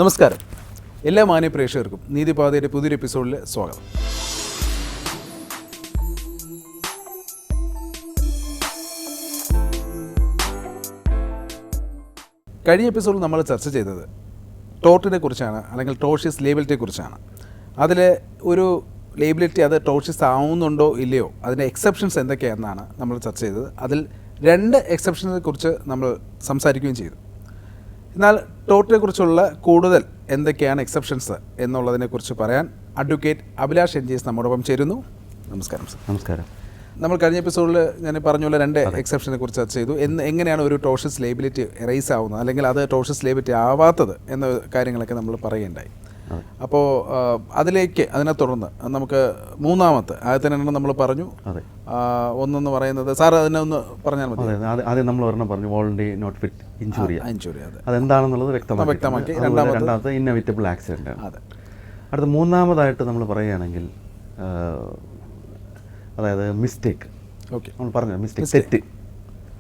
നമസ്കാരം. എല്ലാ മാന്യ പ്രേക്ഷകർക്കും നീതിപാതയുടെ പുതിയൊരു എപ്പിസോഡിൽ സ്വാഗതം. കഴിഞ്ഞ എപ്പിസോഡിൽ നമ്മൾ ചർച്ച ചെയ്തത് ടോർട്ടിനെ കുറിച്ചാണ്, അല്ലെങ്കിൽ ടോർഷ്യസ് ലേബിലിറ്റിയെ കുറിച്ചാണ്. അതിൽ ഒരു ലേബിലിറ്റി അത് ടോർഷ്യസ് ആവുന്നുണ്ടോ ഇല്ലയോ, അതിൻ്റെ എക്സെപ്ഷൻസ് എന്തൊക്കെയാണെന്നാണ് നമ്മൾ ചർച്ച ചെയ്തത്. അതിൽ 2 എക്സെപ്ഷൻസിനെ കുറിച്ച് നമ്മൾ സംസാരിക്കുകയും ചെയ്തു. എന്നാൽ ടോർട്ടിനെക്കുറിച്ചുള്ള കൂടുതൽ എന്തൊക്കെയാണ് എക്സെപ്ഷൻസ് എന്നുള്ളതിനെക്കുറിച്ച് പറയാൻ അഡ്വക്കേറ്റ് അഭിലാഷ് NGS നമ്മോടൊപ്പം ചേരുന്നു. നമസ്കാരം സർ. നമസ്കാരം. നമ്മൾ കഴിഞ്ഞ എപ്പിസോഡിൽ ഞാൻ പറഞ്ഞുള്ള 2 എക്സെപ്ഷനെ കുറിച്ച് ചർച്ച ചെയ്തു. എങ്ങനെയാണ് ഒരു ടോർഷ്യസ് ലേബിലിറ്റി എറേസ് ആവുന്നത്, അല്ലെങ്കിൽ അത് ടോർഷ്യസ് ലേബിലിറ്റി ആവാത്തത് എന്ന കാര്യങ്ങളൊക്കെ നമ്മൾ പറയുകയുണ്ടായി. അപ്പോൾ അതിനെ തുടർന്ന് നമുക്ക് മൂന്നാമത്തെ ആദ്യത്തെ നമ്മൾ പറഞ്ഞു. ഒന്നെന്ന് പറയുന്നത് സാർ അതിനെ ഒന്ന് പറഞ്ഞാൽ മതി. ആദ്യം നമ്മൾ ഒരെണ്ണം പറഞ്ഞു വോളണ്ടറി നോട്ട് ഫിറ്റ് ഇഞ്ചുറി. അതെന്താണെന്നുള്ളത് വ്യക്തമാക്കി. രണ്ടാമത്തെ ഇന്നവിറ്റബിൾ ആക്സിഡൻ്റ് ആണ്. അടുത്ത മൂന്നാമതായിട്ട് നമ്മൾ പറയുകയാണെങ്കിൽ അതായത് മിസ്റ്റേക്ക്. നമ്മൾ പറഞ്ഞു മിസ്റ്റേക്ക്,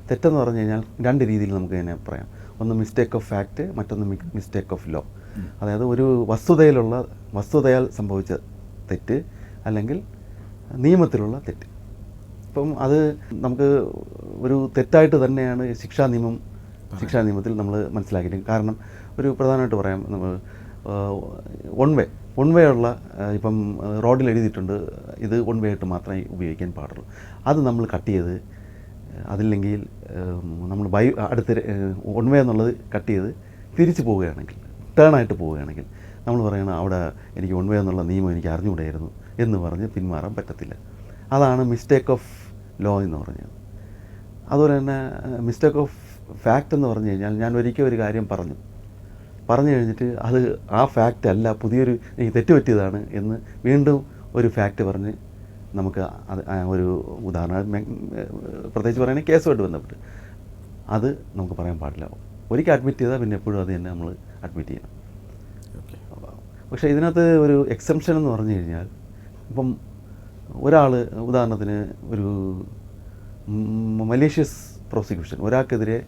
തെറ്റെന്ന് പറഞ്ഞു കഴിഞ്ഞാൽ 2 രീതിയിൽ നമുക്ക് ഇതിനെ പറയാം. ഒന്ന് മിസ്റ്റേക്ക് ഓഫ് ഫാക്റ്റ്, മറ്റൊന്ന് മിസ്റ്റേക്ക് ഓഫ് ലോ. അതായത് ഒരു വസ്തുതയാൽ സംഭവിച്ച തെറ്റ് അല്ലെങ്കിൽ നിയമത്തിലുള്ള തെറ്റ്. ഇപ്പം അത് നമുക്ക് ഒരു തെറ്റായിട്ട് തന്നെയാണ് ശിക്ഷാ നിയമത്തിൽ നമ്മൾ മനസ്സിലാക്കിയിട്ട്. കാരണം ഒരു പ്രധാനമായിട്ട് പറയാം, നമ്മൾ വൺ വേ ഉള്ള ഇപ്പം റോഡിൽ എഴുതിയിട്ടുണ്ട് ഇത് വൺ വേ ആയിട്ട് മാത്രമേ ഉപയോഗിക്കാൻ പാടുള്ളൂ. അത് നമ്മൾ കട്ട് ചെയ്ത് അതില്ലെങ്കിൽ നമ്മൾ അടുത്ത വൺ വേ എന്നുള്ളത് കട്ട് ചെയ്ത് തിരിച്ചു പോവുകയാണെങ്കിൽ, ടേണായിട്ട് പോവുകയാണെങ്കിൽ നമ്മൾ പറയണം അവിടെ എനിക്ക് വൺ വേ എന്നുള്ള നിയമം എനിക്ക് അറിഞ്ഞുകൂടായിരുന്നു എന്ന് പറഞ്ഞ് പിന്മാറാൻ പറ്റത്തില്ല. അതാണ് മിസ്റ്റേക്ക് ഓഫ് ലോ എന്ന് പറഞ്ഞത്. അതുപോലെ തന്നെ മിസ്റ്റേക്ക് ഓഫ് ഫാക്റ്റ് എന്ന് പറഞ്ഞു കഴിഞ്ഞാൽ ഞാൻ ഒരിക്കൽ ഒരു കാര്യം പറഞ്ഞു കഴിഞ്ഞിട്ട് അത് ആ ഫാക്റ്റ് അല്ല, പുതിയൊരു എനിക്ക് തെറ്റുപറ്റിയതാണ് എന്ന് വീണ്ടും ഒരു ഫാക്റ്റ് പറഞ്ഞ് നമുക്ക് അത് ഒരു ഉദാഹരണം പ്രത്യേകിച്ച് പറയുകയാണെങ്കിൽ കേസുമായിട്ട് ബന്ധപ്പെട്ട് അത് നമുക്ക് പറയാൻ പാടില്ല. ഒരിക്കൽ അഡ്മിറ്റ് ചെയ്താൽ പിന്നെ എപ്പോഴും അത് തന്നെ നമ്മൾ അഡ്മിറ്റ് ചെയ്യണം. പക്ഷേ ഇതിനകത്ത് ഒരു എക്സംഷൻ എന്ന് പറഞ്ഞു കഴിഞ്ഞാൽ, ഇപ്പം ഒരാൾ ഉദാഹരണത്തിന് ഒരു മലീഷ്യസ് പ്രോസിക്യൂഷൻ, ഒരാൾക്കെതിരെ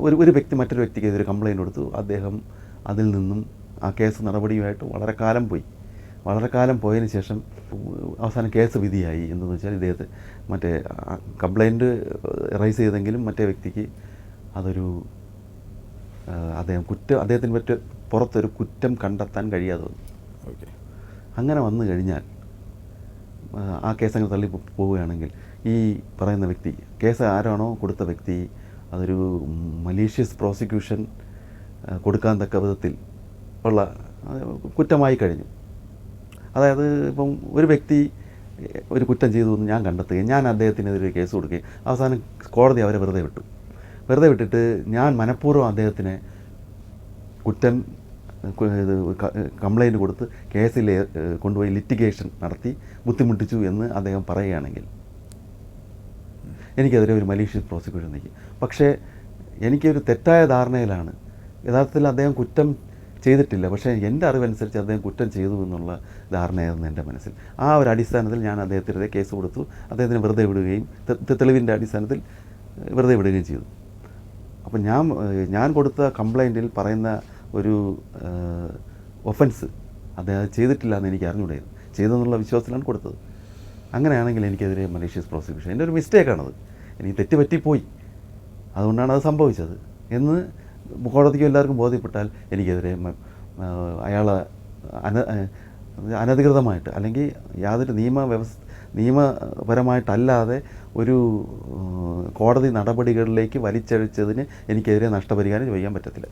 ഒരു വ്യക്തി മറ്റൊരു വ്യക്തിക്കെതിരെ കംപ്ലയിൻ്റ് കൊടുത്തു. അദ്ദേഹം അതിൽ നിന്നും ആ കേസ് നടപടിയുമായിട്ട് വളരെ കാലം പോയതിന് ശേഷം അവസാനം കേസ് വിധിയായി. എന്തെന്ന് വെച്ചാൽ ഇദ്ദേഹത്തെ മറ്റേ കംപ്ലയിൻറ്റ് റൈസ് ചെയ്തെങ്കിലും മറ്റേ വ്യക്തിക്ക് അതൊരു അദ്ദേഹത്തിന് പറ്റിയ പുറത്തൊരു കുറ്റം കണ്ടെത്താൻ കഴിയാതെ വന്നു. അങ്ങനെ വന്നു കഴിഞ്ഞാൽ ആ കേസ് അങ്ങനെ തള്ളി പോവുകയാണെങ്കിൽ ഈ പറയുന്ന വ്യക്തി, കേസ് ആരാണോ കൊടുത്ത വ്യക്തി, അതൊരു മലീഷ്യസ് പ്രോസിക്യൂഷൻ കൊടുക്കാൻ തക്ക വിധത്തിൽ ഉള്ള കുറ്റമായി കഴിഞ്ഞു. അതായത് ഇപ്പം ഒരു വ്യക്തി ഒരു കുറ്റം ചെയ്തു എന്ന് ഞാൻ കണ്ടെത്തുകയും ഞാൻ അദ്ദേഹത്തിനെതിരെ കേസ് കൊടുക്കുകയും അവസാനം കോടതി അവരെ വെറുതെ വിട്ടിട്ട് ഞാൻ മനഃപൂർവ്വം അദ്ദേഹത്തിനെ കംപ്ലയിൻറ്റ് കൊടുത്ത് കേസിൽ കൊണ്ടുപോയി ലിറ്റിഗേഷൻ നടത്തി ബുദ്ധിമുട്ടിച്ചു എന്ന് അദ്ദേഹം പറയുകയാണെങ്കിൽ എനിക്കെതിരെ ഒരു മലീഷ്യസ് പ്രോസിക്യൂഷൻ നിൽക്കും. പക്ഷേ എനിക്കൊരു തെറ്റായ ധാരണയിലാണ്, യഥാർത്ഥത്തിൽ അദ്ദേഹം കുറ്റം ചെയ്തിട്ടില്ല, പക്ഷേ എൻ്റെ അറിവനുസരിച്ച് അദ്ദേഹം കുറ്റം ചെയ്തു എന്നുള്ള ധാരണയായിരുന്നു എൻ്റെ മനസ്സിൽ. ആ ഒരു അടിസ്ഥാനത്തിൽ ഞാൻ അദ്ദേഹത്തിനെതിരെ കേസ് കൊടുത്തു, അദ്ദേഹത്തിന് വെറുതെ വിടുകയും തെളിവിൻ്റെ അടിസ്ഥാനത്തിൽ വെറുതെ വിടുകയും ചെയ്തു. അപ്പം ഞാൻ കൊടുത്ത കംപ്ലയിൻറ്റിൽ പറയുന്ന ഒരു ഒഫൻസ് അദ്ദേഹം ചെയ്തിട്ടില്ല എന്ന് എനിക്ക് അറിഞ്ഞുകൂടായിരുന്നു, ചെയ്തെന്നുള്ള വിശ്വാസത്തിലാണ് കൊടുത്തത്. അങ്ങനെയാണെങ്കിൽ എനിക്കെതിരെ മലീഷ്യസ് പ്രോസിക്യൂഷൻ, എൻ്റെ ഒരു മിസ്റ്റേക്കാണത്, എനിക്ക് തെറ്റുപറ്റിപ്പോയി, അതുകൊണ്ടാണ് അത് സംഭവിച്ചത് എന്ന് കോടതിക്ക് എല്ലാവർക്കും ബോധ്യപ്പെട്ടാൽ എനിക്കെതിരെ അയാളെ അനധികൃതമായിട്ട് അല്ലെങ്കിൽ യാതൊരു നിയമപരമായിട്ടല്ലാതെ ഒരു കോടതി നടപടികളിലേക്ക് വലിച്ചഴിച്ചതിന് എനിക്കെതിരെ നഷ്ടപരിഹാരം ചെയ്യാൻ പറ്റത്തില്ല.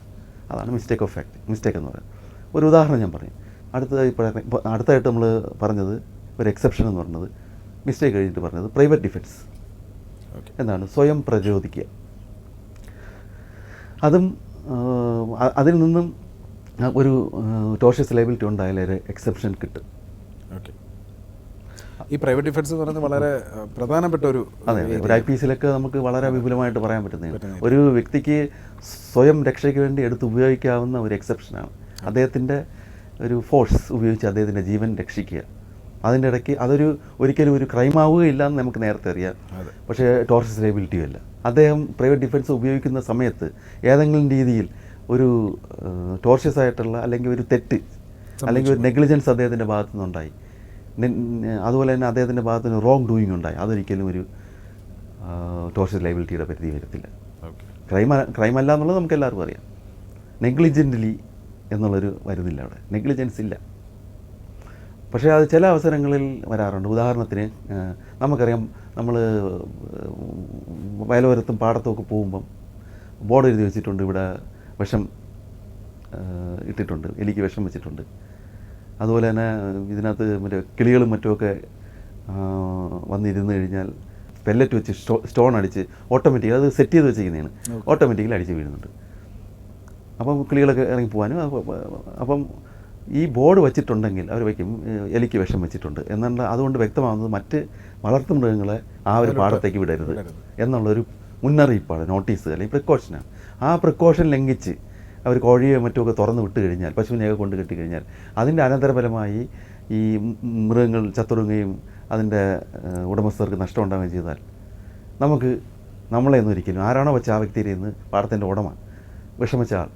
അതാണ് മിസ്റ്റേക്ക് ഓഫ് ഫാക്റ്റ്, മിസ്റ്റേക്ക് എന്ന് പറയുന്നത്. ഒരു ഉദാഹരണം ഞാൻ പറയും. അടുത്തായിട്ട് നമ്മൾ പറഞ്ഞത് ഒരു എക്സെപ്ഷൻ എന്ന് പറഞ്ഞത്, മിസ്റ്റേക്ക് കഴിഞ്ഞിട്ട് പറഞ്ഞത് പ്രൈവറ്റ് ഡിഫൻസ്. എന്താണ്? സ്വയം പ്രതിരോധിക്കുക. അതും അതിൽ നിന്നും ഒരു ടോർഷ്യസ് ലയബിലിറ്റി ഉണ്ടായാൽ ഒരു എക്സെപ്ഷൻ കിട്ടും. ഈ പ്രൈവറ്റ് ഡിഫൻസ് എന്ന് പറയുന്നത് വളരെ പ്രധാനപ്പെട്ട ഒരു IPCയിലൊക്കെ നമുക്ക് വളരെ വിപുലമായിട്ട് പറയാൻ പറ്റുന്നതാണ്. ഒരു വ്യക്തിക്ക് സ്വയം രക്ഷയ്ക്ക് വേണ്ടി എടുത്ത് ഉപയോഗിക്കാവുന്ന ഒരു എക്സെപ്ഷനാണ്. അദ്ദേഹത്തിൻ്റെ ഒരു ഫോഴ്സ് ഉപയോഗിച്ച് അദ്ദേഹത്തിൻ്റെ ജീവൻ രക്ഷിക്കുക. അതിൻ്റെ ഇടയ്ക്ക് ഒരിക്കലും ഒരു ക്രൈം ആവുകയില്ല എന്ന് നമുക്ക് നേരത്തെ അറിയാം. പക്ഷേ ടോർഷ്യസ് ലയബിലിറ്റിയും അല്ല. അദ്ദേഹം പ്രൈവറ്റ് ഡിഫൻസ് ഉപയോഗിക്കുന്ന സമയത്ത് ഏതെങ്കിലും രീതിയിൽ ഒരു ടോർഷ്യസ് ആയിട്ടുള്ള അല്ലെങ്കിൽ ഒരു തെറ്റ് അല്ലെങ്കിൽ ഒരു നെഗ്ലിജൻസ് അദ്ദേഹത്തിൻ്റെ ഭാഗത്തു നിന്നുണ്ടായി, അതുപോലെ തന്നെ അദ്ദേഹത്തിൻ്റെ ഭാഗത്ത് നിന്ന് റോങ് ഡൂയിങ് ഉണ്ടായി, അതൊരിക്കലും ഒരു ടോർഷ്യസ് ലയബിലിറ്റിയുടെ പരിധി വരത്തില്ല. ക്രൈം അല്ല എന്നുള്ളത് നമുക്ക് എല്ലാവർക്കും അറിയാം. നെഗ്ലിജൻ്റലി എന്നുള്ളൊരു വരുന്നില്ല, അവിടെ നെഗ്ലിജൻസ് ഇല്ല. പക്ഷേ അത് ചില അവസരങ്ങളിൽ വരാറുണ്ട്. ഉദാഹരണത്തിന് നമുക്കറിയാം, നമ്മൾ വയലോരത്തും പാടത്തുമൊക്കെ പോകുമ്പം ബോർഡ് എഴുതി വെച്ചിട്ടുണ്ട്, ഇവിടെ വിഷം ഇട്ടിട്ടുണ്ട്, എലിക്ക് വിഷം വെച്ചിട്ടുണ്ട്. അതുപോലെ തന്നെ ഇതിനകത്ത് മറ്റേ കിളികളും മറ്റുമൊക്കെ വന്നിരുന്ന് കഴിഞ്ഞാൽ പെല്ലറ്റ് വെച്ച് സ്റ്റോൺ അടിച്ച് ഓട്ടോമാറ്റിക്കലി അത് സെറ്റ് ചെയ്ത് വെച്ചിരിക്കുന്നതാണ്, ഓട്ടോമാറ്റിക്കലി അടിച്ച് വീഴുന്നുണ്ട്. അപ്പം കിളികളൊക്കെ ഇറങ്ങി പോകാനും. അപ്പം ഈ ബോർഡ് വെച്ചിട്ടുണ്ടെങ്കിൽ അവർ വയ്ക്കും എലിക്ക് വിഷം വെച്ചിട്ടുണ്ട് എന്നുള്ള, അതുകൊണ്ട് വ്യക്തമാകുന്നത് മറ്റ് വളർത്തുമൃഗങ്ങളെ ആ ഒരു പാടത്തേക്ക് വിടരുത് എന്നുള്ളൊരു മുന്നറിയിപ്പാണ്, നോട്ടീസ് അല്ലെങ്കിൽ പ്രിക്കോഷനാണ്. ആ പ്രിക്കോഷൻ ലംഘിച്ച് അവർ കോഴിയോ മറ്റുമൊക്കെ തുറന്ന് വിട്ട് കഴിഞ്ഞാൽ, പശുവിനെയൊക്കെ കൊണ്ട് കെട്ടിക്കഴിഞ്ഞാൽ അതിൻ്റെ അനന്തരഫലമായി ഈ മൃഗങ്ങൾ ചത്തൊടുങ്ങുകയും അതിൻ്റെ ഉടമസ്ഥർക്ക് നഷ്ടം ഉണ്ടാവുകയും ചെയ്താൽ നമ്മളെ ഒന്നും ഒരിക്കലും ആരാണോ വെച്ച ആ വ്യക്തിയിൽ നിന്ന് പാടത്തിൻ്റെ ഉടമ വിഷമിച്ച ആൾ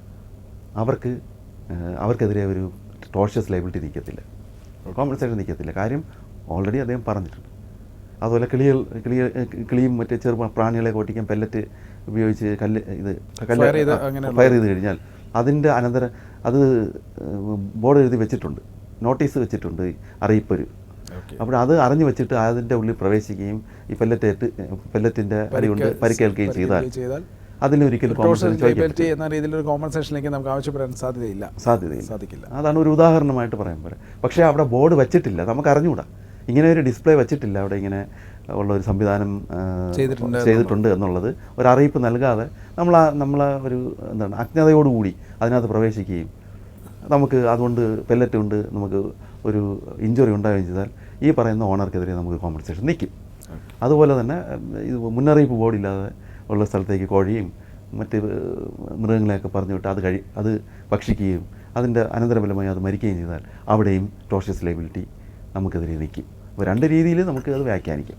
അവർക്കെതിരെ ഒരു ടോർഷ്യസ് ലയബിലിറ്റി നിൽക്കത്തില്ല, കോമ്പൻസേഷൻ നിൽക്കത്തില്ല. കാര്യം ഓൾറെഡി അദ്ദേഹം പറഞ്ഞിട്ടുണ്ട്. അതുപോലെ കിളിയും മറ്റേ പ്രാണികളെ ഓട്ടിക്കാൻ പെല്ലറ്റ് ഉപയോഗിച്ച് ഫയർ ചെയ്ത് കഴിഞ്ഞാൽ അതിൻ്റെ അത് ബോർഡ് എഴുതി വെച്ചിട്ടുണ്ട്, നോട്ടീസ് വെച്ചിട്ടുണ്ട്, അറിയിപ്പൊരു. അപ്പോൾ അത് അറിഞ്ഞു വെച്ചിട്ട് അതിൻ്റെ ഉള്ളിൽ പ്രവേശിക്കുകയും ഈ പെല്ലറ്റിൻ്റെ അടി കൊണ്ട് പരിക്കേൽക്കുകയും ചെയ്താൽ അതിനൊരിക്കലും കോമ്പൻസേഷനിലേക്ക് നമുക്ക് ആവശ്യപ്പെടാൻ സാധ്യതയില്ല. അതാണ് ഒരു ഉദാഹരണമായിട്ട് പറയാൻ പറ്റും. പക്ഷേ അവിടെ ബോർഡ് വെച്ചിട്ടില്ല, നമുക്ക് അറിഞ്ഞുകൂടാ, ഇങ്ങനെ ഒരു ഡിസ്പ്ലേ വെച്ചിട്ടില്ല, അവിടെ ഇങ്ങനെ ഉള്ള ഒരു സംവിധാനം ചെയ്തിട്ടുണ്ട് എന്നുള്ളത് ഒരറിയിപ്പ് നൽകാതെ നമ്മളെ ഒരു എന്താണ് അജ്ഞതയോടുകൂടി അതിനകത്ത് പ്രവേശിക്കുകയും നമുക്ക് അതുകൊണ്ട് പെല്ലറ്റ് കൊണ്ട് നമുക്ക് ഒരു ഇഞ്ചുറി ഉണ്ടാവുകയും ചെയ്താൽ ഈ പറയുന്ന ഓണർക്കെതിരെ നമുക്ക് കോമ്പൻസേഷൻ നിൽക്കും. അതുപോലെ തന്നെ ഇത് മുന്നറിയിപ്പ് ബോർഡില്ലാതെ ഉള്ള സ്ഥലത്തേക്ക് കോഴിയും മറ്റ് മൃഗങ്ങളെയൊക്കെ പറഞ്ഞു വിട്ട് അത് ഭക്ഷിക്കുകയും അതിൻ്റെ അനന്തരഫലമായി അത് മരിക്കുകയും ചെയ്താൽ അവിടെയും ടോർഷ്യസ് ലയബിലിറ്റി നമുക്കെതിരെ നിൽക്കും. അപ്പോൾ രണ്ട് രീതിയിൽ നമുക്ക് അത് വ്യാഖ്യാനിക്കാം.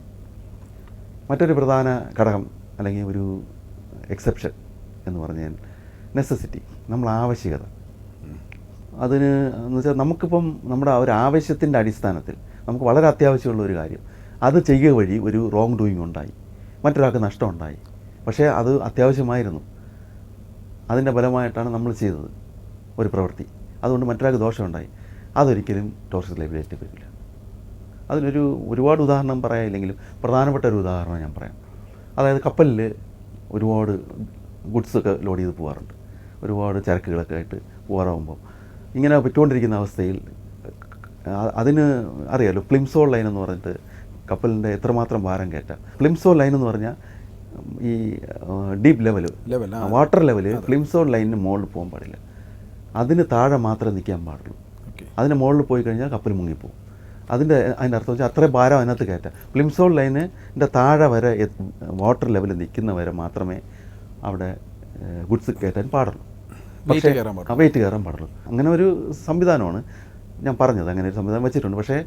മറ്റൊരു പ്രധാന ഘടകം അല്ലെങ്കിൽ ഒരു എക്സെപ്ഷൻ എന്ന് പറഞ്ഞാൽ നെസസിറ്റി, നമ്മളെ ആവശ്യകത. അതിന് എന്ന് വെച്ചാൽ നമുക്കിപ്പം നമ്മുടെ ഒരു ആവശ്യത്തിൻ്റെ അടിസ്ഥാനത്തിൽ നമുക്ക് വളരെ അത്യാവശ്യമുള്ള ഒരു കാര്യം അത് ചെയ്യുക വഴി ഒരു റോങ് ഡൂയിങ് ഉണ്ടായി, മറ്റൊരാൾക്ക് നഷ്ടമുണ്ടായി, പക്ഷേ അത് അത്യാവശ്യമായിരുന്നു, അതിൻ്റെ ഫലമായിട്ടാണ് നമ്മൾ ചെയ്തത് ഒരു പ്രവൃത്തി, അതുകൊണ്ട് മറ്റൊരാൾക്ക് ദോഷമുണ്ടായി, അതൊരിക്കലും ടോർഷ്യസ് ലയബിലിറ്റി വരില്ല. ഒരുപാട് ഉദാഹരണം പറയാനില്ലെങ്കിലും പ്രധാനപ്പെട്ട ഒരു ഉദാഹരണം ഞാൻ പറയാം. അതായത് കപ്പലിൽ ഒരുപാട് ഗുഡ്സൊക്കെ ലോഡ് ചെയ്ത് പോകാറുണ്ട്, ഒരുപാട് ചരക്കുകളൊക്കെ ആയിട്ട് പോകാറാകുമ്പോൾ ഇങ്ങനെ പറ്റുകൊണ്ടിരിക്കുന്ന അവസ്ഥയിൽ അതിന് അറിയാമല്ലോ പ്ലിംസോൾ ലൈൻ എന്ന് പറഞ്ഞിട്ട് കപ്പലിൻ്റെ എത്രമാത്രം ഭാരം കയറ്റാം. പ്ലിംസോൾ ലൈൻ എന്ന് പറഞ്ഞാൽ ഈ ഡീപ്പ് ലെവല് വാട്ടർ ലെവല് പ്ലിംസോൾ ലൈനിന് മുകളിൽ പോകാൻ പാടില്ല, അതിന് താഴെ മാത്രമേ നിൽക്കാൻ പാടുള്ളൂ. അതിന് മുകളിൽ പോയി കഴിഞ്ഞാൽ കപ്പൽ മുങ്ങിപ്പോവും. അതിൻ്റെ അർത്ഥം വെച്ചാൽ അത്രയും ഭാരം അതിനകത്ത് കയറ്റാം. പ്ലിംസോൾ ലൈനിൻ്റെ താഴെ വരെ വാട്ടർ ലെവൽ നിൽക്കുന്ന വരെ മാത്രമേ അവിടെ ഗുഡ്സ് കയറ്റാൻ പാടുള്ളൂ, പക്ഷേ വെയിറ്റ് കയറാൻ പാടുള്ളൂ. അങ്ങനെ ഒരു സംവിധാനമാണ് ഞാൻ പറഞ്ഞത്, അങ്ങനെ ഒരു സംവിധാനം വെച്ചിട്ടുണ്ട്. പക്ഷേ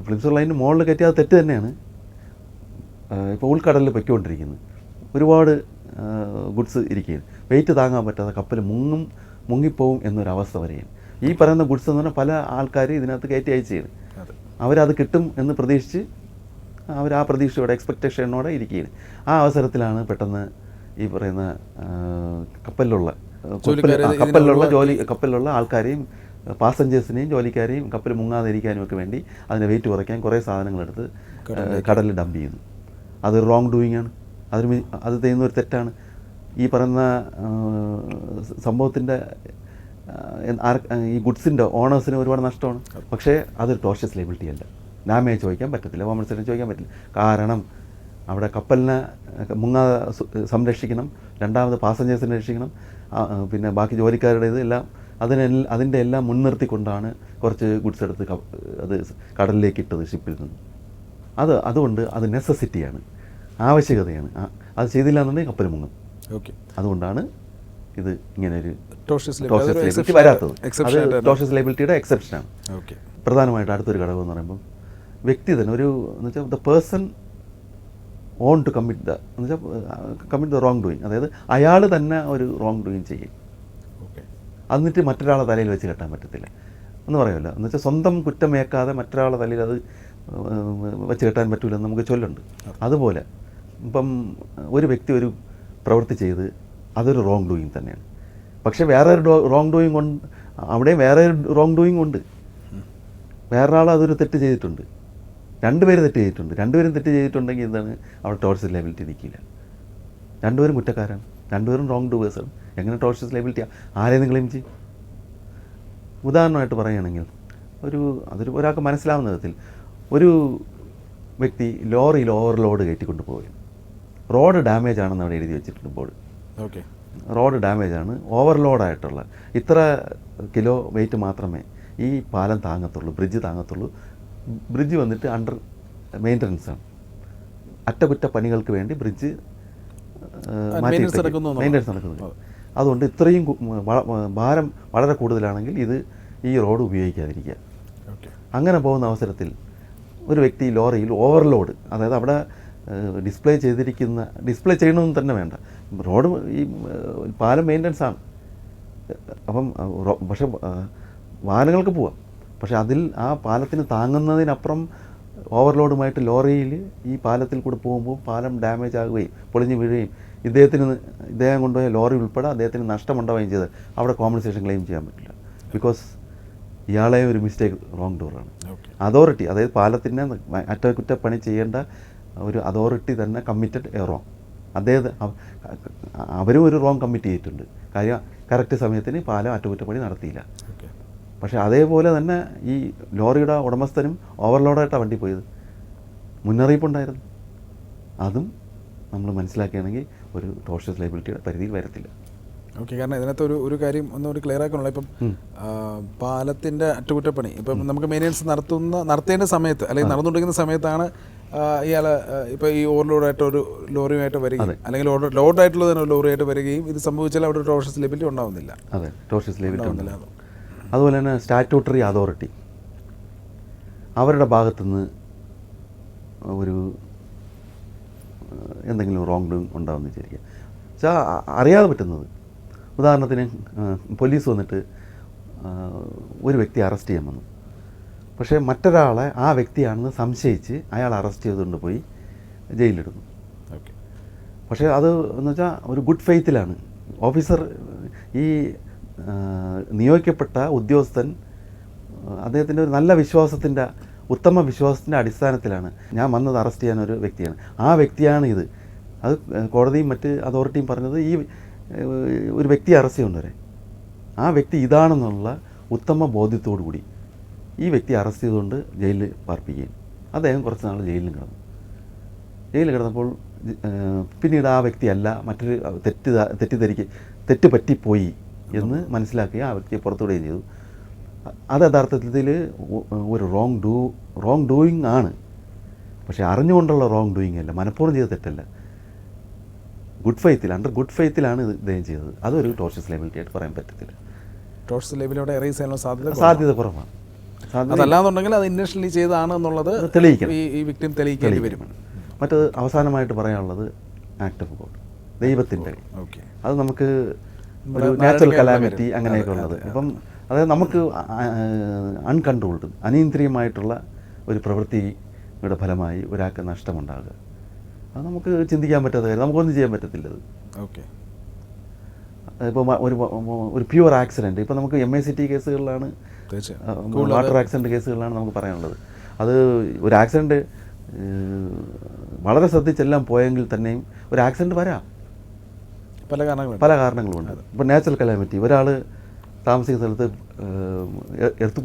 പ്ലിംസോൾ ലൈനിന് മുകളിൽ കയറ്റിയാൽ തെറ്റ് തന്നെയാണ്. ഇപ്പോൾ ഉൾക്കടലിൽ പൊയ്ക്കൊണ്ടിരിക്കുന്നത് ഒരുപാട് ഗുഡ്സ് ഇരിക്കുകയാണ്, വെയിറ്റ് താങ്ങാൻ പറ്റാതെ കപ്പൽ മുങ്ങിപ്പോവും എന്നൊരവസ്ഥ വരെയാണ്. ഈ പറയുന്ന ഗുഡ്സ് എന്ന് പറഞ്ഞാൽ പല ആൾക്കാർ ഇതിനകത്ത് കയറ്റി അയക്കുകയാണ്, അവരത് കിട്ടും എന്ന് പ്രതീക്ഷിച്ച് അവർ ആ പ്രതീക്ഷയോടെ എക്സ്പെക്റ്റേഷനോടെ ഇരിക്കുകയാണ്. ആ അവസരത്തിലാണ് പെട്ടെന്ന് ഈ പറയുന്ന കപ്പലിലുള്ള ആൾക്കാരെയും പാസഞ്ചേഴ്സിനെയും ജോലിക്കാരെയും കപ്പൽ മുങ്ങാതിരിക്കാനും ഒക്കെ വേണ്ടി അതിൻ്റെ വെയിറ്റ് കുറയ്ക്കാൻ കുറേ സാധനങ്ങളെടുത്ത് കടലിൽ ഡംപ് ചെയ്യുന്നു. അതൊരു റോങ് ഡൂയിങ് ആണ്, അത് ചെയ്യുന്ന ഒരു തെറ്റാണ്. ഈ പറയുന്ന സംഭവത്തിൻ്റെ ഈ ഗുഡ്സിൻ്റെ ഓണേഴ്സിന് ഒരുപാട് നഷ്ടമാണ്. പക്ഷേ അതൊരു ടോർഷ്യസ് ലയബിലിറ്റി അല്ല, ഡാമേജ് ചോദിക്കാൻ പറ്റത്തില്ല, കോമ്പൻസേഷൻ ചോദിക്കാൻ പറ്റില്ല. കാരണം അവിടെ കപ്പലിനെ മുങ്ങാതെ സംരക്ഷിക്കണം, രണ്ടാമത് പാസഞ്ചേഴ്സിനെ രക്ഷിക്കണം, പിന്നെ ബാക്കി ജോലിക്കാരുടേത് എല്ലാം അതിൻ്റെ എല്ലാം മുൻനിർത്തിക്കൊണ്ടാണ് കുറച്ച് ഗുഡ്സ് എടുത്ത് അത് കടലിലേക്ക് ഇട്ടത് ഷിപ്പിൽ നിന്ന്. അതുകൊണ്ട് അത് നെസസിറ്റിയാണ്, ആവശ്യകതയാണ്. അത് ചെയ്തില്ല എന്നുണ്ടെങ്കിൽ കപ്പൽ മുങ്ങും. അതുകൊണ്ടാണ് ഇത് ഇങ്ങനെ ഒരു ടോർഷ്യസ് ലയബിലിറ്റി വരാത്തത്. അത് ടോർഷ്യസ് ലയബിലിറ്റിയുടെ എക്സെപ്ഷനാണ്. പ്രധാനമായിട്ട് അടുത്തൊരു ഘടകം എന്ന് പറയുമ്പോൾ വ്യക്തി തന്നെ എന്ന് വെച്ചാൽ the person on to commit the wrong doing, അതായത് അയാൾ തന്നെ ഒരു റോങ് ഡൂയിങ് ചെയ്യും. എന്നിട്ട് മറ്റൊരാളെ തലയിൽ വെച്ച് കെട്ടാൻ പറ്റത്തില്ല എന്ന് പറയുമല്ലോ. എന്ന് വെച്ചാൽ സ്വന്തം കുറ്റമേക്കാതെ മറ്റൊരാളെ തലയിൽ അത് വെച്ച് കെട്ടാൻ പറ്റില്ലെന്ന് നമുക്ക് ചൊല്ലുണ്ട്. അതുപോലെ ഇപ്പം ഒരു വ്യക്തി ഒരു പ്രവൃത്തി ചെയ്ത് അതൊരു റോങ് ഡൂയിങ് തന്നെയാണ്. പക്ഷേ വേറെ ഒരു റോങ് ഡൂയിങ് കൊണ്ട് അവിടെയും വേറെ ഒരു റോങ് ഡൂയിങ് ഉണ്ട്. വേറൊരാൾ അതൊരു തെറ്റ് ചെയ്തിട്ടുണ്ട്, രണ്ടുപേരും തെറ്റ് ചെയ്തിട്ടുണ്ട്. രണ്ടുപേരും തെറ്റ് ചെയ്തിട്ടുണ്ടെങ്കിൽ എന്താണ് അവിടെ ടോർഷ്യസ് ലയബിലിറ്റി നിൽക്കില്ല. രണ്ടുപേരും കുറ്റക്കാരാണ്, രണ്ടുപേരും റോങ് ഡൂവേഴ്സാണ്. എങ്ങനെ ടോർഷ്യസ് ലയബിലിറ്റി ആരെയും ക്ലെയിം ചെയ്യും? ഉദാഹരണമായിട്ട് പറയുകയാണെങ്കിൽ അതൊരു ഒരാൾക്ക് മനസ്സിലാവുന്ന വിധത്തിൽ ഒരു വ്യക്തി ലോറിയിൽ ഓവർലോഡ് കയറ്റിക്കൊണ്ട് പോവുകയാണ്. റോഡ് ഡാമേജ് ആണെന്ന് അവിടെ എഴുതി വെച്ചിട്ടുണ്ട് ബോർഡ്. ഓക്കെ, റോഡ് ഡാമേജ് ആണ്, ഓവർലോഡായിട്ടുള്ള ഇത്ര കിലോ വെയിറ്റ് മാത്രമേ ഈ പാലം താങ്ങത്തുള്ളൂ, ബ്രിഡ്ജ് താങ്ങത്തുള്ളൂ. ബ്രിഡ്ജ് വന്നിട്ട് അണ്ടർ മെയിൻ്റനൻസ് ആണ്. അറ്റകുറ്റപ്പണികൾക്ക് വേണ്ടി ബ്രിഡ്ജ് മെയിൻ്റനൻസ് നടക്കുന്നത്. അതുകൊണ്ട് ഇത്രയും ഭാരം വളരെ കൂടുതലാണെങ്കിൽ ഈ റോഡ് ഉപയോഗിക്കാതിരിക്കുക. അങ്ങനെ പോകുന്ന അവസരത്തിൽ ഒരു വ്യക്തി ലോറിയിൽ ഓവർലോഡ്, അതായത് അവിടെ ഡിസ്പ്ലേ ചെയ്യണമെന്ന് തന്നെ വേണ്ട, റോഡ് ഈ പാലം മെയിൻ്റനൻസ് ആണ്. അപ്പം പക്ഷെ വാഹനങ്ങൾക്ക് പോവാം, പക്ഷെ അതിൽ ആ പാലത്തിന് താങ്ങുന്നതിനപ്പുറം ഓവർലോഡുമായിട്ട് ലോറിയിൽ ഈ പാലത്തിൽ കൂടെ പോകുമ്പോൾ പാലം ഡാമേജ് ആകുകയും പൊളിഞ്ഞ് വീഴുകയും ഇദ്ദേഹം കൊണ്ടുപോയ ലോറി ഉൾപ്പെടെ അദ്ദേഹത്തിന് നഷ്ടമുണ്ടാവുകയും ചെയ്ത് അവിടെ കോമ്പൻസേഷൻ ക്ലെയിം ചെയ്യാൻ പറ്റില്ല. ബിക്കോസ് ഇയാളെ ഒരു മിസ്റ്റേക്ക്, റോങ് ഡോറാണ്. അതോറിറ്റി, അതായത് പാലത്തിൻ്റെ അറ്റകുറ്റപ്പണി ചെയ്യേണ്ട ഒരു അതോറിറ്റി തന്നെ കമ്മിറ്റഡ് റോങ്. അവരും ഒരു റോങ് കമ്മിറ്റ് ചെയ്തിട്ടുണ്ട്. കാര്യം കറക്റ്റ് സമയത്തിന് പാലം അറ്റകുറ്റപ്പണി നടത്തിയില്ല. പക്ഷേ അതേപോലെ തന്നെ ഈ ലോറിയുടെ ഉടമസ്ഥനും ഓവർലോഡായിട്ടാണ് വണ്ടി പോയത്, മുന്നറിയിപ്പുണ്ടായിരുന്നു. അതും നമ്മൾ മനസ്സിലാക്കുകയാണെങ്കിൽ ഒരു ടോർഷ്യസ് ലയബിലിറ്റിയുടെ പരിധിയിൽ വരത്തില്ല. ഓക്കെ, കാരണം ഇതിനകത്ത് ഒരു കാര്യം ഒന്നുകൂടി ക്ലിയർ ആക്കാനുള്ള, ഇപ്പം പാലത്തിൻ്റെ അറ്റകുറ്റപ്പണി ഇപ്പം നമുക്ക് മെയിൻ്റനൻസ് നടത്തേണ്ട സമയത്ത് അല്ലെങ്കിൽ നടന്നുകൊണ്ടിരിക്കുന്ന സമയത്താണ് ഇയാൾ ഇപ്പോൾ ഈ ഓവർലോഡായിട്ട് ഒരു ലോറിയുമായിട്ട് വരികയും അല്ലെങ്കിൽ ലോഡായിട്ടുള്ളത് തന്നെ ഒരു ലോറിയായിട്ട് വരികയും ഇത് സംഭവിച്ചാൽ അവിടെ ഒരു ടോർഷ്യസ് ലയബിലിറ്റി ഉണ്ടാവുന്നില്ല. അതെ, ടോർഷ്യസ് ലയബിലിറ്റി ഉണ്ടാവുന്നില്ല. അതുപോലെ തന്നെ സ്റ്റാറ്റ്യൂട്ടറി അതോറിറ്റി അവരുടെ ഭാഗത്തുനിന്ന് ഒരു എന്തെങ്കിലും റോങ് ഡൂയിങ് ഉണ്ടാവുമെന്ന് വിചാരിക്കുക. വെച്ചാൽ അറിയാതെ പറ്റുന്നത്, ഉദാഹരണത്തിന് പോലീസ് വന്നിട്ട് ഒരു വ്യക്തി അറസ്റ്റ് ചെയ്യാൻ വന്നു. പക്ഷേ മറ്റൊരാളെ ആ വ്യക്തിയാണെന്ന് സംശയിച്ച് അയാൾ അറസ്റ്റ് ചെയ്തുകൊണ്ട് പോയി ജയിലിലിടുന്നു. ഓക്കെ, പക്ഷേ അത് എന്ന് വെച്ചാൽ ഒരു ഗുഡ് ഫെയ്ത്തിലാണ് ഓഫീസർ, ഈ നിയോഗിക്കപ്പെട്ട ഉദ്യോഗസ്ഥൻ അദ്ദേഹത്തിൻ്റെ ഒരു നല്ല വിശ്വാസത്തിൻ്റെ, ഉത്തമ വിശ്വാസത്തിൻ്റെ അടിസ്ഥാനത്തിലാണ് ഞാൻ വന്നത് അറസ്റ്റ് ചെയ്യാൻ ഒരു വ്യക്തിയാണ്, ആ വ്യക്തിയാണ് ഇത്. അത് കോടതിയും മറ്റ് അതോറിറ്റിയും പറഞ്ഞത് ഈ ഒരു വ്യക്തിയെ അറസ്റ്റ് ചെയ്യുന്നവരെ ആ വ്യക്തി ഇതാണെന്നുള്ള ഉത്തമ ബോധ്യത്തോടു കൂടി ഈ വ്യക്തി അറസ്റ്റ് ചെയ്തുകൊണ്ട് ജയിലിൽ പാർപ്പിക്കുകയും അദ്ദേഹം കുറച്ച് നാൾ ജയിലിൽ കിടന്നു. ജയിലിൽ കിടന്നപ്പോൾ പിന്നീട് ആ വ്യക്തിയല്ല, മറ്റൊരു തെറ്റ് പറ്റിപ്പോയി എന്ന് മനസ്സിലാക്കി ആ വ്യക്തിയെ പുറത്തുവിടുകയും ചെയ്തു. അത് യഥാർത്ഥത്തിൽ ഒരു റോങ് ഡൂയിങ് ആണ്. പക്ഷേ അറിഞ്ഞുകൊണ്ടുള്ള റോങ് ഡൂയിങ് അല്ല, മനഃപൂർവ്വം ചെയ്ത തെറ്റല്ല. അണ്ടർ ഗുഡ് ഫെയ്ത്തിലാണ് ഇദ്ദേഹം ചെയ്തത്. അതൊരു ടോർഷ്യസ് ലയബിലിറ്റി ആയിട്ട് പറയാൻ പറ്റത്തില്ല. ടോർഷ്യസ് ലയബിലിറ്റി അവിടെ എറേസ് ചെയ്യാനുള്ള സാധ്യത കുറവാണ്. അതല്ലാന്നുണ്ടെങ്കിൽ അത് ഇൻറ്റൻഷനലി ചെയ്തതാണ് എന്നുള്ളത് തെളിയിക്കണം, ഈ വിക്ടിം തെളിയിക്കേണ്ടി വരും. മറ്റത് അവസാനമായിട്ട് പറയാനുള്ളത് ആക്ട് ഓഫ് ഗോഡ്, ദൈവത്തിൻ്റെ. അത് നമുക്ക് ഒരു നാച്ചുറൽ കലാമിറ്റി അങ്ങനെയൊക്കെ ഉള്ളത്. അപ്പം അതായത് നമുക്ക് അൺകൺട്രോൾഡ്, അനിയന്ത്രിതമായിട്ടുള്ള ഒരു പ്രവൃത്തിയുടെ ഫലമായി ഒരാൾക്ക് നഷ്ടമുണ്ടാകുക, അത് നമുക്ക് ചിന്തിക്കാൻ പറ്റാത്ത കാര്യം, നമുക്കൊന്നും ചെയ്യാൻ പറ്റത്തില്ല. അത് ഓക്കെ, ഇപ്പോൾ ഒരു പ്യുവർ ആക്സിഡൻറ്റ്, ഇപ്പോൾ നമുക്ക് MACT കേസുകളിലാണ്, വാട്ടർ ആക്സിഡൻറ്റ് കേസുകളിലാണ് നമുക്ക് പറയാനുള്ളത്. അത് ഒരു ആക്സിഡൻറ്റ് വളരെ ശ്രദ്ധിച്ചെല്ലാം പോയെങ്കിൽ തന്നെയും ഒരു ആക്സിഡൻറ്റ് വരാം, പല കാരണങ്ങളുമുണ്ട്. ഇപ്പോൾ നാച്ചുറൽ കലാമിറ്റി, ഒരാൾ താമസിക്കുന്ന സ്ഥലത്ത് എർത്ത്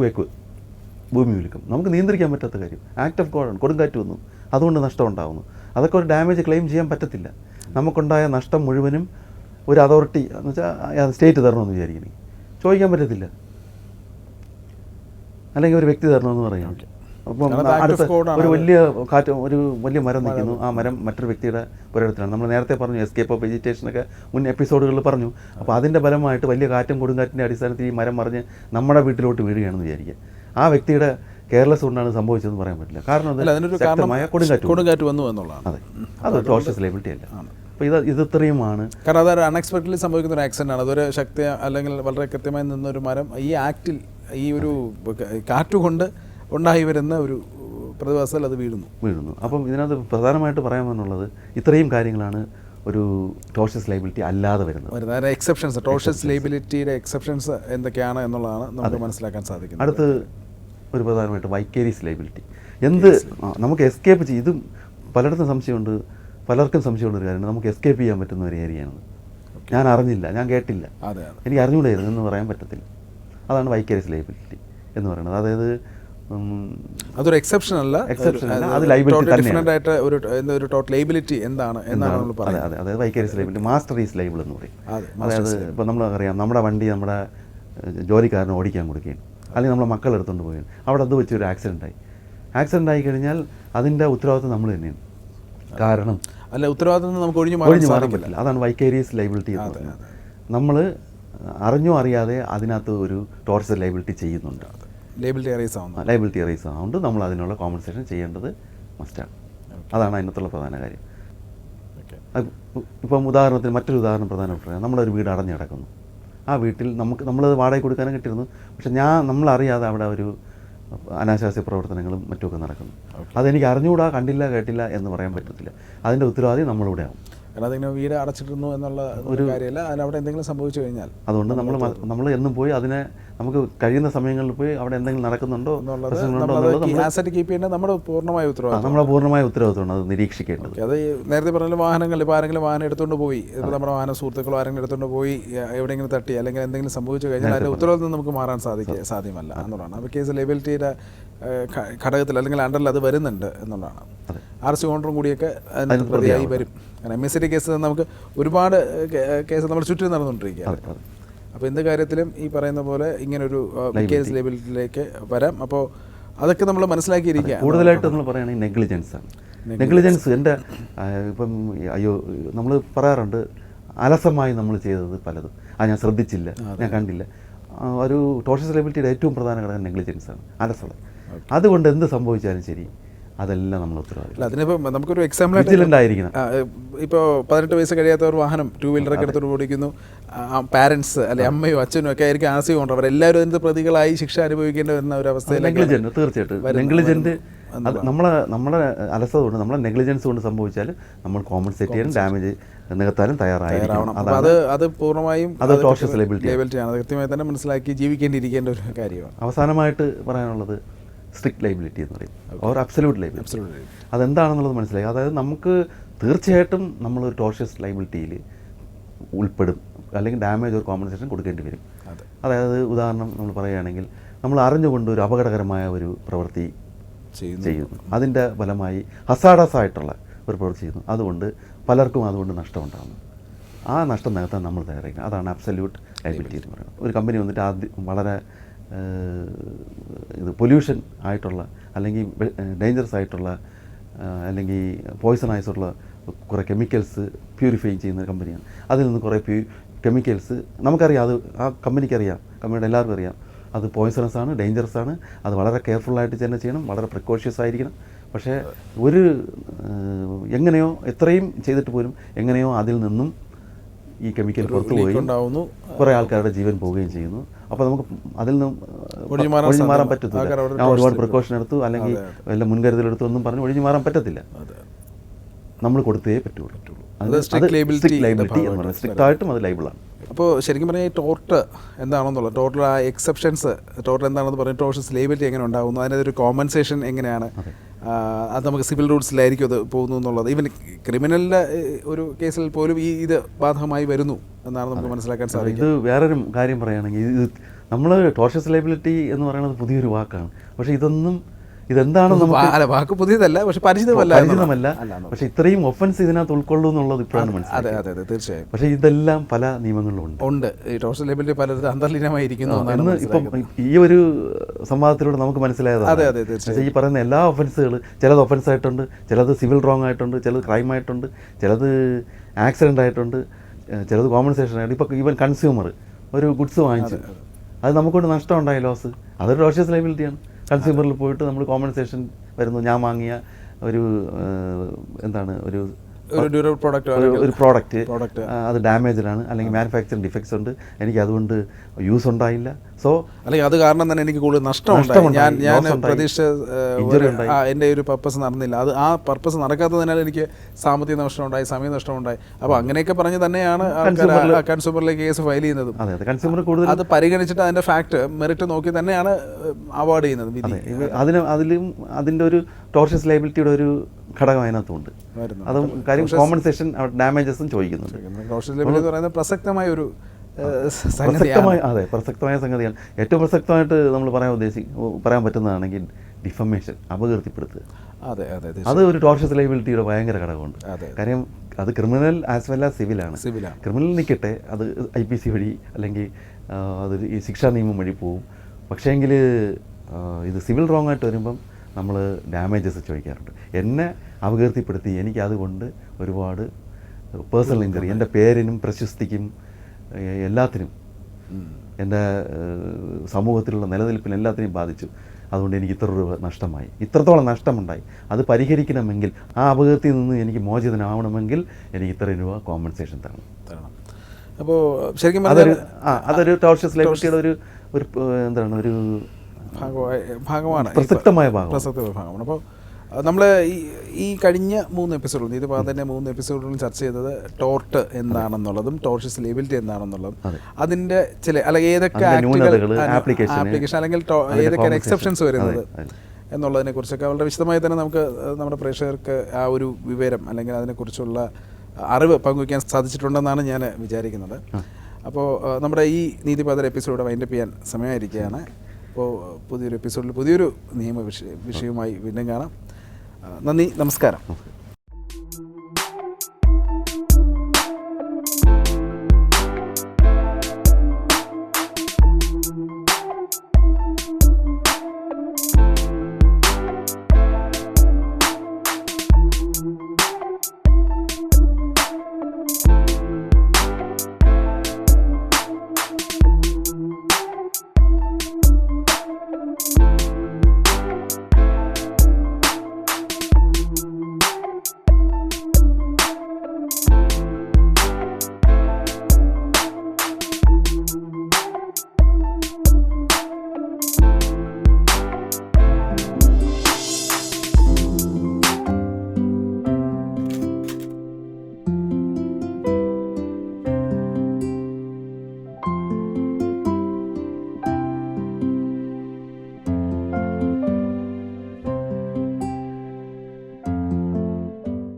ഭൂമി കുലുക്കും, നമുക്ക് നിയന്ത്രിക്കാൻ പറ്റാത്ത കാര്യം. ആക്ട് ഓഫ് ഗോഡാണ്, കൊടുങ്കാറ്റ് വന്നു, അതുകൊണ്ട് നഷ്ടം ഉണ്ടാകുന്നു. അതൊക്കെ ഒരു ഡാമേജ് ക്ലെയിം ചെയ്യാൻ പറ്റത്തില്ല. നമുക്കുണ്ടായ നഷ്ടം മുഴുവനും ഒരു അതോറിറ്റി എന്ന് വെച്ചാൽ സ്റ്റേറ്റ് തരണമെന്ന് വിചാരിക്കണേ, ചോദിക്കാൻ പറ്റത്തില്ല. അല്ലെങ്കിൽ ഒരു വ്യക്തി തരണമെന്ന് പറയാം. അപ്പം അടുത്ത ഒരു വലിയ മരം നിൽക്കുന്നു, ആ മരം മറ്റൊരു വ്യക്തിയുടെ പുരയിടത്തിലാണ്. നമ്മൾ നേരത്തെ പറഞ്ഞു എസ്കേപ്പ് ഓഫ് വെജിറ്റേഷനൊക്കെ മുൻ എപ്പിസോഡുകളിൽ പറഞ്ഞു. അപ്പോൾ അതിൻ്റെ ഫലമായിട്ട് വലിയ കാറ്റും കൊടുങ്കാറ്റിൻ്റെ അടിസ്ഥാനത്തിൽ ഈ മരം മറിഞ്ഞ് നമ്മുടെ വീട്ടിലോട്ട് വീഴുകയാണെന്ന് വിചാരിക്കുക. ആ വ്യക്തിയുടെ കെയർലെസ് കൊണ്ടാണ് സംഭവിച്ചതെന്ന് പറയാൻ പറ്റില്ല. കാരണം അത് ശക്തമായ കൊടുങ്കാറ്റ് വന്നു എന്നുള്ളതാണ്. അതെ, അത് ടോർഷ്യസ് ലയബിലിറ്റി അല്ല. അപ്പോൾ ഇത് ഇത്രയുമാണ്. കാരണം അതൊരു അൺഎക്സ്പെക്ടഡ്ലി സംഭവിക്കുന്ന ഒരു ആക്സിഡൻ്റ് ആണ്. അതൊരു ശക്തി അല്ലെങ്കിൽ വളരെ കൃത്യമായി നിന്നൊരു മരം ഈ ആക്റ്റിൽ ഈ ഒരു കാറ്റുകൊണ്ട് ഉണ്ടായി വരുന്ന ഒരു പ്രതിഭാസത്തിൽ അത് വീഴുന്നു. അപ്പം ഇതിനകത്ത് പ്രധാനമായിട്ട് പറയാമെന്നുള്ളത് ഇത്രയും കാര്യങ്ങളാണ് ഒരു ടോർഷ്യസ് ലയബിലിറ്റി അല്ലാതെ വരുന്നത്. എക്സെപ്ഷൻസ്, ടോർഷ്യസ് ലയബിലിറ്റിയുടെ എക്സെപ്ഷൻസ് എന്തൊക്കെയാണ് എന്നുള്ളതാണ് നമുക്ക് മനസ്സിലാക്കാൻ സാധിക്കുന്നത്. അടുത്ത് ഒരു പ്രധാനമായിട്ട് വൈക്കേരിയസ് ലയബിലിറ്റി. എന്ത് നമുക്ക് എസ്കേപ്പ് ചെയ്യും, ഇതും പലയിടത്തും സംശയമുണ്ട്, പലർക്കും സംശയമുള്ള ഒരു കാര്യമാണ്. നമുക്ക് എസ്കേപ്പ് ചെയ്യാൻ പറ്റുന്ന ഒരു ഏരിയയാണ്. ഞാൻ അറിഞ്ഞില്ല, ഞാൻ കേട്ടില്ല, എനിക്ക് അറിഞ്ഞുകൂടായിരുന്നു എന്ന് പറയാൻ പറ്റത്തില്ല. അതാണ് വൈക്കേരിയസ് ലയബിലിറ്റി എന്ന് പറയുന്നത്. അതായത് അതൊരു എക്സെപ്ഷൻ അല്ല, അത് ലയബിലിറ്റി തന്നെയാണ്. ഒരു ടോട്ടൽ ലയബിലിറ്റി എന്താണ് എന്നാണ് നമ്മൾ പറയുന്നത്. അതായത് vicarious liability, master is liable എന്ന് പറയും. അതായത് ഇപ്പോൾ നമ്മളറിയാം, നമ്മുടെ വണ്ടി നമ്മുടെ ജോലിക്കാരന് ഓടിക്കാൻ കൊടുക്കുകയും അല്ലെങ്കിൽ നമ്മളെ മക്കൾ എടുത്തുകൊണ്ട് പോവുകയും അവിടെ അത് വെച്ചൊരു ആക്സിഡൻ്റ് ആയി കഴിഞ്ഞാൽ അതിൻ്റെ ഉത്തരവാദിത്വം നമ്മൾ തന്നെയാണ്. കാരണം ഉത്തരവാദിത്വം നമുക്ക് ഒഴിഞ്ഞു മാറാൻ പറ്റില്ല. അതാണ് വൈക്കേരിയസ് ലയബിലിറ്റി എന്ന് പറയുന്നത്. നമ്മൾ അറിഞ്ഞോ അറിയാതെ അതിനകത്ത് ഒരു ടോർഷ്യസ് ലയബിലിറ്റി ചെയ്യുന്നുണ്ട്. ലയബിലിറ്റി അറൈസ് ആവുന്നുണ്ട്. നമ്മൾ അതിനുള്ള കോമ്പൻസേഷൻ ചെയ്യേണ്ടത് മസ്റ്റാണ്. അതാണ് അതിനകത്തുള്ള പ്രധാന കാര്യം. ഇപ്പം ഉദാഹരണത്തിന് മറ്റൊരു ഉദാഹരണം പ്രധാനപ്പെട്ട, നമ്മളൊരു വീട് അടഞ്ഞു കിടക്കുന്നു. ആ വീട്ടിൽ നമ്മളത് വാടക കൊടുക്കാനും കിട്ടിയിരുന്നു. പക്ഷെ നമ്മളറിയാതെ അവിടെ ഒരു അനാശാസ്യ പ്രവർത്തനങ്ങളും മറ്റുമൊക്കെ നടക്കുന്നു. അതെനിക്ക് അറിഞ്ഞുകൂടാ, കണ്ടില്ല, കേട്ടില്ല എന്ന് പറയാൻ പറ്റത്തില്ല. അതിൻ്റെ ഉത്തരവാദി നമ്മളിവിടെ ആവും. കാരണം അതിങ്ങനെ വീട് അടച്ചിട്ടിരുന്നു എന്നുള്ള ഒരു കാര്യമല്ല, അതിനവിടെ എന്തെങ്കിലും സംഭവിച്ചു കഴിഞ്ഞാൽ അതുകൊണ്ട് നമ്മൾ എന്നും പോയി അതിനെ നമുക്ക് കഴിയുന്ന സമയങ്ങളിൽ പോയി അവിടെ എന്തെങ്കിലും നടക്കുന്നുണ്ടോ ആസറ്റ് കീപ്പ് ചെയ്യേണ്ടത് നമ്മുടെ പൂർണ്ണമായ ഉത്തരവാദിത്വമാണ്. അത് നിരീക്ഷിക്കേണ്ടത്. അത് നേരത്തെ പറഞ്ഞ വാഹനങ്ങൾ, ഇപ്പോൾ ആരെങ്കിലും വാഹനം എടുത്തുകൊണ്ട് പോയി, ഇപ്പോൾ നമ്മുടെ വാഹന സുഹൃത്തുക്കളോ ആരെങ്കിലും എടുത്തുകൊണ്ട് പോയി എവിടെയെങ്കിലും തട്ടി അല്ലെങ്കിൽ എന്തെങ്കിലും സംഭവിച്ചു കഴിഞ്ഞാൽ അതിൻ്റെ ഉത്തരവാദിത്വം നമുക്ക് മാറാൻ സാധ്യമല്ല എന്നുള്ളതാണ്. അപ്പോൾ കേസ് ലയബിലിറ്റിയുടെ ഘടകത്തിൽ അല്ലെങ്കിൽ അണ്ടറിൽ അത് വരുന്നുണ്ട് എന്നുള്ളതാണ്. RC ഓണറും കൂടിയൊക്കെ അതിന് പ്രതിയായി വരും. കാരണം MSD കേസ് നമുക്ക് ഒരുപാട് കേസ് നമ്മൾ ചുറ്റും നടന്നുകൊണ്ടിരിക്കുകയാണ്. അപ്പോൾ എന്ത് കാര്യത്തിലും ഈ പറയുന്ന പോലെ ഇങ്ങനൊരു കേസ് ലയബിലിറ്റിയിലേക്ക് വരാം. അപ്പോൾ അതൊക്കെ നമ്മൾ മനസ്സിലാക്കിയിരിക്കുക. കൂടുതലായിട്ട് നമ്മൾ പറയുകയാണെങ്കിൽ നെഗ്ലിജൻസ് എൻ്റെ ഇപ്പം നമ്മൾ പറയാറുണ്ട്, അലസമായി നമ്മൾ ചെയ്തത് പലതും, ഞാൻ ശ്രദ്ധിച്ചില്ല, ഞാൻ കണ്ടില്ല. ഒരു ടോർഷ്യസ് ലയബിലിറ്റിയുടെ ഏറ്റവും പ്രധാന ഘടകം നെഗ്ലിജൻസാണ്, അലസത. അതുകൊണ്ട് എന്ത് സംഭവിച്ചാലും ശരി അതെല്ലാം നമ്മൾ ഉത്തരവാദിത്തം. അതിനിപ്പോൾ നമുക്കൊരു എക്സാമ്പിൾ വിജിലൻ്റായിരിക്കണം. ഇപ്പോൾ 18 വയസ്സ് കഴിയാത്തവർ വാഹനം 2 വീലറൊക്കെ എടുത്തോട് ഓടിക്കുന്നു. പാരൻസ് അല്ലെ അമ്മയോ അച്ഛനോ ഒക്കെ ആയിരിക്കും RC ഓണർ. അവരെല്ലാവരും അതിൻ്റെ പ്രതികളായി ശിക്ഷ അനുഭവിക്കേണ്ടി വരുന്ന ഒരു അവസ്ഥയിൽ തീർച്ചയായിട്ടും നെഗ്ലിജൻറ്റ് നമ്മളെ അലസത കൊണ്ട്, നമ്മളെ നെഗ്ലിജൻസ് കൊണ്ട് സംഭവിച്ചാൽ നമ്മൾ കോമ്പൻസേറ്റ് ചെയ്യാനും ഡാമേജ് നികത്താനും തയ്യാറായിരിക്കണം. അത് പൂർണ്ണമായും അത് ടോർഷ്യസ് ലയബിലിറ്റിയാണ്. അത് കൃത്യമായി തന്നെ മനസ്സിലാക്കി ജീവിക്കേണ്ടിയിരിക്കേണ്ട ഒരു കാര്യമാണ്. അവസാനമായിട്ട് പറയാനുള്ളത് സ്ട്രിക്റ്റ് ലയബിലിറ്റി എന്ന് പറയും, ഓർ അബ്സല്യൂട്ട് ലയബിലിറ്റി. അതെന്താണെന്നുള്ളത് മനസ്സിലായി. അതായത് നമുക്ക് തീർച്ചയായിട്ടും നമ്മളൊരു ടോർഷ്യസ് ലയബിലിറ്റിയിൽ ഉൾപ്പെടും, അല്ലെങ്കിൽ ഡാമേജ് ഒരു കോമ്പൻസേഷൻ കൊടുക്കേണ്ടി വരും. അതായത് ഉദാഹരണം നമ്മൾ പറയുകയാണെങ്കിൽ, നമ്മൾ അറിഞ്ഞുകൊണ്ട് ഒരു അപകടകരമായ ഒരു പ്രവൃത്തി ചെയ്യുന്നു, അതിൻ്റെ ഫലമായി ഹസാഡസ് ആയിട്ടുള്ള ഒരു പ്രവൃത്തി ചെയ്യുന്നു, അതുകൊണ്ട് പലർക്കും അതുകൊണ്ട് നഷ്ടമുണ്ടാകുന്നു. ആ നഷ്ടം നികത്താൻ നമ്മൾ തയ്യാറായിരിക്കണം. അതാണ് അബ്സല്യൂട്ട് ലയബിലിറ്റി എന്ന് പറയുന്നത്. ഒരു കമ്പനി വന്നിട്ട് ആദ്യം വളരെ പൊല്യൂഷൻ ആയിട്ടുള്ള അല്ലെങ്കിൽ ഡേഞ്ചറസ് ആയിട്ടുള്ള അല്ലെങ്കിൽ പോയ്സണൈസ് ഉള്ള കുറേ കെമിക്കൽസ് പ്യൂരിഫൈ ചെയ്യുന്ന ഒരു കമ്പനിയാണ്. അതിൽ നിന്ന് കുറേ കെമിക്കൽസ് നമുക്കറിയാം, അത് ആ കമ്പനിക്കറിയാം, കമ്പനിയുടെ എല്ലാവർക്കും അറിയാം അത് പോയ്സണസ് ആണ്, ഡേഞ്ചറസ് ആണ്, അത് വളരെ കെയർഫുള്ളായിട്ട് തന്നെ ചെയ്യണം, വളരെ പ്രിക്കോഷ്യസ് ആയിരിക്കണം. പക്ഷേ എങ്ങനെയോ എത്രയും ചെയ്തിട്ട് പോലും എങ്ങനെയോ അതിൽ നിന്നും ഈ കെമിക്കൽ പുറത്തു പോയി കുറേ ആൾക്കാരുടെ ജീവൻ പോവുകയും ചെയ്യുന്നു. അപ്പോൾ നമുക്ക് അതിൽ നിന്നും ഒഴിഞ്ഞു മാറാൻ പറ്റത്തില്ല. ഞാൻ ഒരുപാട് പ്രിക്കോഷൻ എടുത്തു അല്ലെങ്കിൽ വല്ല മുൻകരുതലെടുത്തു ഒന്നും പറഞ്ഞ് ഒഴിഞ്ഞു മാറാൻ പറ്റത്തില്ല. നമ്മൾ കൊടുത്തേ പറ്റുള്ളൂ. സ്ട്രിക്റ്റ് എന്ന് പറയുന്നത് സ്ട്രിക്റ്റായിട്ടും അത് ലൈബിളാണ്. അപ്പോൾ ശരിക്കും പറഞ്ഞാൽ ഈ ടോർട്ട് എന്താണെന്നുള്ളത്, ടോട്ടൽ ആ എക്സെപ്ഷൻസ്, ടോർട്ട് എന്താണെന്ന് പറഞ്ഞാൽ ടോർഷ്യസ് ലയബിലിറ്റി എങ്ങനെ ഉണ്ടാകുന്നു, അതിനൊരു കോമ്പൻസേഷൻ എങ്ങനെയാണ്, അത് നമുക്ക് സിവിൽ റൂട്ട്സിലായിരിക്കും അത് പോകുന്നു എന്നുള്ളത്. ഈവൻ ക്രിമിനലിൻ്റെ ഒരു കേസിൽ പോലും ഇത് ബാധകമായി വരുന്നു എന്നാണ് നമുക്ക് മനസ്സിലാക്കാൻ സാധിക്കും. ഇത് വേറൊരു കാര്യം പറയുകയാണെങ്കിൽ, ഇത് നമ്മൾ ടോർഷ്യസ് ലയബിലിറ്റി എന്ന് പറയുന്നത് പുതിയൊരു വാക്കാണ്. പക്ഷേ ഇതെന്താണെന്ന് വാക്ക് പുതിയതല്ല, പക്ഷെ പരിചിതമല്ല. പക്ഷെ ഇത്രയും ഒഫൻസ് ഇതിനകത്ത് ഉൾക്കൊള്ളൂ എന്നുള്ളത് ഇപ്പോഴാണ് മനസ്സിലായത്. അതെ, തീർച്ചയായും. പക്ഷേ ഇതെല്ലാം പല നിയമങ്ങളിലും ഉണ്ട്. ഈ ടോർഷ്യസ് ലയബിലിറ്റി പലരും അന്തർലീനമായിരിക്കുന്നു എന്ന് ഇപ്പം ഈ ഒരു സംവാദത്തിലൂടെ നമുക്ക് മനസ്സിലായതാണ്. ഈ പറയുന്ന എല്ലാ ഒഫൻസുകൾ, ചിലത് ഒഫൻസ് ആയിട്ടുണ്ട്, ചിലത് സിവിൽ റോങ് ആയിട്ടുണ്ട്, ചിലത് ക്രൈം ആയിട്ടുണ്ട്, ചിലത് ആക്സിഡൻ്റ് ആയിട്ടുണ്ട്, ചിലത് കോമ്പൻസേഷൻ ആയിട്ട്. ഇപ്പോൾ ഈവൻ കൺസ്യൂമർ ഒരു ഗുഡ്സ് വാങ്ങിച്ചു, അത് നമുക്കൊണ്ട് നഷ്ടം ഉണ്ടായ ലോസ്, അതൊരു ടോർഷ്യസ് ലയബിലിറ്റിയാണ്. കൺസ്യൂമറിൽ പോയിട്ട് നമ്മൾ കോമ്പൻസേഷൻ വരുന്നു, ഞാൻ വാങ്ങിയ ഒരു ഒരു ഒരു ഡ്യൂറബിൾ പ്രോഡക്റ്റ് ഒരു പ്രോഡക്റ്റ് പ്രോഡക്റ്റ് അത് ഡാമേജ്ഡ് ആണ് അല്ലെങ്കിൽ മാനുഫാക്ചറിങ് ഡിഫക്ട്സ് ഉണ്ട്, എനിക്ക് അതുകൊണ്ട് യൂസ് ഉണ്ടായില്ല. സോ അല്ലെങ്കിൽ അത് കാരണം തന്നെ എനിക്ക് കൂടുതൽ നഷ്ടമുണ്ടായി. ഞാൻ പ്രതീക്ഷ എൻ്റെ ഒരു പർപ്പസ് നടന്നില്ല. അത് ആ പർപ്പസ് നടക്കാത്തതിനാൽ എനിക്ക് സാമ്പത്തിക നഷ്ടമുണ്ടായി, സമയ നഷ്ടമുണ്ടായി. അപ്പോൾ അങ്ങനെയൊക്കെ പറഞ്ഞ് തന്നെയാണ് കൺസ്യൂമറിലേക്ക് കേസ് ഫയൽ ചെയ്യുന്നതും. കൺസ്യൂമർ കൂടുതൽ അത് പരിഗണിച്ചിട്ട് അതിൻ്റെ ഫാക്ട് മെറിറ്റ് നോക്കി തന്നെയാണ് അവാർഡ് ചെയ്യുന്നത്. അതിൻ്റെ ഒരു ടോർഷ്യസ് ലയബിലിറ്റിയുടെ ഒരു ഘടകം അതിനകത്തുണ്ട്. അതും കാര്യം കോമ്പൻസേഷൻ ഡാമേജസും ചോദിക്കുന്നുണ്ട്. പ്രസക്തമായ ഒരു പ്രസക്തമായ സംഗതിയാണ്. ഏറ്റവും പ്രസക്തമായിട്ട് നമ്മൾ പറയാൻ പറ്റുന്നതാണെങ്കിൽ ഡിഫമേഷൻ, അപകീർത്തിപ്പെടുത്തുക. അത് ഒരു ടോർഷ്യസ് ലയബിലിറ്റിയുടെ ഭയങ്കര ഘടകമുണ്ട്. കാര്യം അത് ക്രിമിനൽ ആസ് വെൽ ആസ് സിവിലാണ്. ക്രിമിനൽ നിൽക്കട്ടെ, അത് IPC വഴി അല്ലെങ്കിൽ അത് ഈ ശിക്ഷാ നിയമം വഴി പോവും. പക്ഷേങ്കിൽ ഇത് സിവിൽ റോങ് ആയിട്ട് വരുമ്പം നമ്മൾ ഡാമേജസ് ചോദിക്കാറുണ്ട്. എന്നെ അപകീർത്തിപ്പെടുത്തി എനിക്ക് അതുകൊണ്ട് ഒരുപാട് പേഴ്സണൽ ഇഞ്ചറി, എൻ്റെ പേരിനും പ്രശസ്തിക്കും എല്ലാത്തിനും, എൻ്റെ സമൂഹത്തിലുള്ള നിലനിൽപ്പിന് എല്ലാത്തിനെയും ബാധിച്ചു. അതുകൊണ്ട് എനിക്ക് ഇത്ര രൂപ നഷ്ടമായി, ഇത്രത്തോളം നഷ്ടമുണ്ടായി. അത് പരിഹരിക്കണമെങ്കിൽ, ആ അപകീർത്തിയിൽ നിന്ന് എനിക്ക് മോചിതനാവണമെങ്കിൽ എനിക്ക് ഇത്ര രൂപ കോമ്പൻസേഷൻ തരണം. അപ്പോൾ ശരിക്കും അതൊരു ടോർഷ്യസ് ലയബിലിറ്റിയുടെ ഒരു എന്താണ് ഒരു ഭാഗമാണ്, പ്രസക്തമായ ഭാഗമാണ്. അപ്പോൾ നമ്മൾ ഈ കഴിഞ്ഞ 3 എപ്പിസോഡുകൾ, നീതിപാതൻ്റെ 3 എപ്പിസോഡുകളും ചർച്ച ചെയ്തത് ടോർട്ട് എന്താണെന്നുള്ളതും ടോർഷ്യസ് ലയബിലിറ്റി എന്താണെന്നുള്ളതും അതിൻ്റെ ചില അല്ലെങ്കിൽ ഏതൊക്കെ ആപ്ലിക്കേഷൻ അല്ലെങ്കിൽ ഏതൊക്കെയാണ് എക്സെപ്ഷൻസ് വരുന്നത് എന്നുള്ളതിനെ കുറിച്ചൊക്കെ വളരെ വിശദമായി തന്നെ നമുക്ക് നമ്മുടെ പ്രേക്ഷകർക്ക് ആ ഒരു വിവരം അല്ലെങ്കിൽ അതിനെക്കുറിച്ചുള്ള അറിവ് പങ്കുവയ്ക്കാൻ സാധിച്ചിട്ടുണ്ടെന്നാണ് ഞാൻ വിചാരിക്കുന്നത്. അപ്പോൾ നമ്മുടെ ഈ നീതിപാതയുടെ എപ്പിസോഡ് വൈൻഡപ്പ് ചെയ്യാൻ സമയമായിരിക്കുകയാണ്. അപ്പോൾ പുതിയൊരു എപ്പിസോഡിൽ പുതിയൊരു നിയമ വിഷയവുമായി വീണ്ടും കാണാം. നന്ദി, നമസ്കാരം.